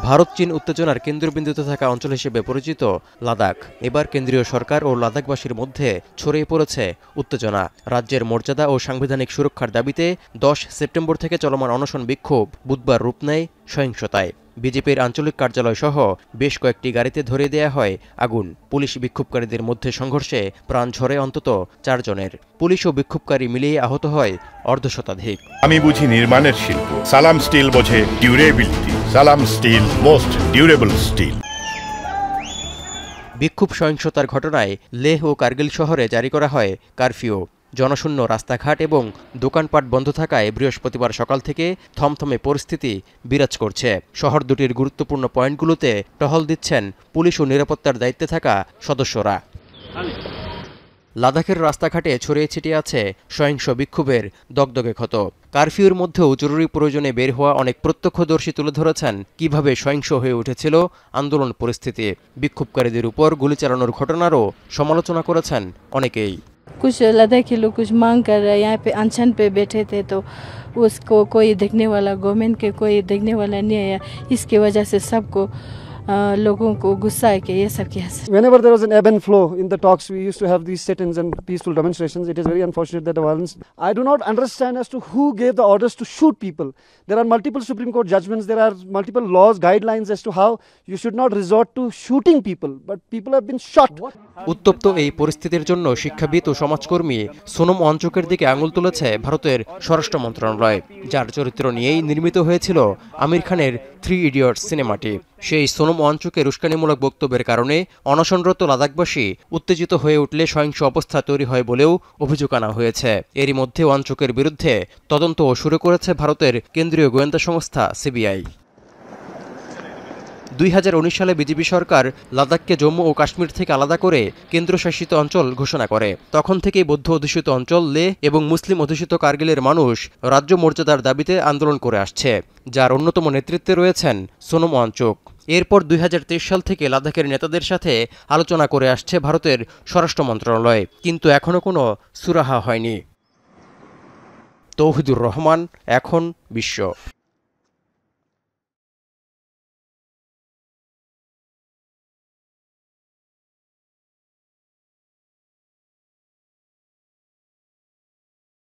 ভারত চীন উত্তেজনার কেন্দ্রবিন্দুতে থাকা অঞ্চল হিসেবে পরিচিত লাদাখ এবার কেন্দ্রীয় সরকার ও লাদাখবাসীর মধ্যে ছড়িয়ে পড়েছে উত্তেজনা। রাজ্যের মর্যাদা ও সাংবিধানিক সুরক্ষার দাবিতে 10 সেপ্টেম্বর থেকে চলমান অনশন বিক্ষোভ বুধবার রূপ নেয় সহিংসতায়। বিজেপির আঞ্চলিক কার্যালয় সহ বেশ কয়েকটি গাড়িতে ধরিয়ে দেয়া হয় আগুন। পুলিশ বিক্ষোভকারীদের মধ্যে সংঘর্ষে প্রাণ ঝরে অন্তত 4 জনের। পুলিশ ও বিক্ষোভকারী মিলিয়ে আহত হয় অর্ধশতাধিক। আমি বুঝি নির্মাণের শিল্প, সালাম স্টিল বোঝে ডিউরেবিলিটি। সালাম স্টিল, মোস্ট ডিউরেবল স্টিল। বিক্ষোভ সহিংসতার ঘটনায় লেহ ও কার্গিল শহরে জারি করা হয় কারফিউ। জনশূন্য রাস্তাঘাট এবং দোকানপাট বন্ধ থাকায় বৃহস্পতিবার সকাল থেকে থমথমে পরিস্থিতি বিরাজ করছে। শহর দুটির গুরুত্বপূর্ণ পয়েন্টগুলোতে টহল দিচ্ছেন পুলিশ ও নিরাপত্তার দায়িত্বে থাকা সদস্যরা। লাদাখের রাস্তাঘাটে ছড়িয়ে ছিটিয়ে আছে সহিংস বিক্ষোভের দগদগে ক্ষত। কারফিউর মধ্যেও জরুরি প্রয়োজনে বের হওয়া অনেক প্রত্যক্ষদর্শী তুলে ধরেছেন কিভাবে সহিংস হয়ে উঠেছিল আন্দোলন পরিস্থিতি। বিক্ষোভকারীদের উপর গুলি চালানোর ঘটনারও সমালোচনা করেছেন অনেকেই। कुछ लद्दाखी लोग कुछ मांग कर रहे हैं, यहाँ पे अनशन पे बैठे थे तो उसको कोई देखने वाला, गवर्नमेंट के कोई देखने वाला नहीं है। इसकी वजह से सबको लोगों को गुस्सा है कि ये सब किया। Whenever there was an ebb and flow in the talks, we used to have these sit-ins and peaceful demonstrations. It is very unfortunate that the violence. I do not understand as to who gave the orders to shoot people. There are multiple Supreme Court judgments. There are multiple laws, guidelines as to how you should not resort to shooting people. But people have been shot. উত্তপ্ত এই পরিস্থিতির জন্য শিক্ষাবিদ ও সমাজকর্মী সোনম ওয়াংচুকের দিকে আঙুল তুলেছে ভারতের স্বরাষ্ট্র মন্ত্রণালয়, যার চরিত্র নিয়েই নির্মিত হয়েছিল আমির খানের 3 ইডিয়টস সিনেমাটি। সেই সোনম ওয়াংচুকের উস্কানিমূলক বক্তব্যের কারণে অনশনরত লাদাখবাসী উত্তেজিত হয়ে উঠলে সহিংস অবস্থা তৈরি হয় বলেও অভিযোগ আনা হয়েছে। এরই মধ্যে ওয়াংচুকের বিরুদ্ধে তদন্তও শুরু করেছে ভারতের কেন্দ্রীয় গোয়েন্দা সংস্থা সিবিআই। 2019 সালে বিজেপি সরকার লাদাখকে জম্মু ও কাশ্মীর থেকে আলাদা করে কেন্দ্রশাসিত অঞ্চল ঘোষণা করে। তখন থেকেই বৌদ্ধ অধ্যুষিত অঞ্চল লেহ এবং মুসলিম অধ্যুষিত কার্গিলের মানুষ রাজ্য মর্যাদার দাবিতে আন্দোলন করে আসছে, যার অন্যতম নেতৃত্বে রয়েছেন সোনম ওয়াংচুক। এরপর 2023 সাল থেকে লাদাখের নেতাদের সাথে আলোচনা করে আসছে ভারতের স্বরাষ্ট্র মন্ত্রণালয়, কিন্তু এখনও কোনো সুরাহা হয়নি। তৌহিদুর রহমান, এখন বিশ্ব।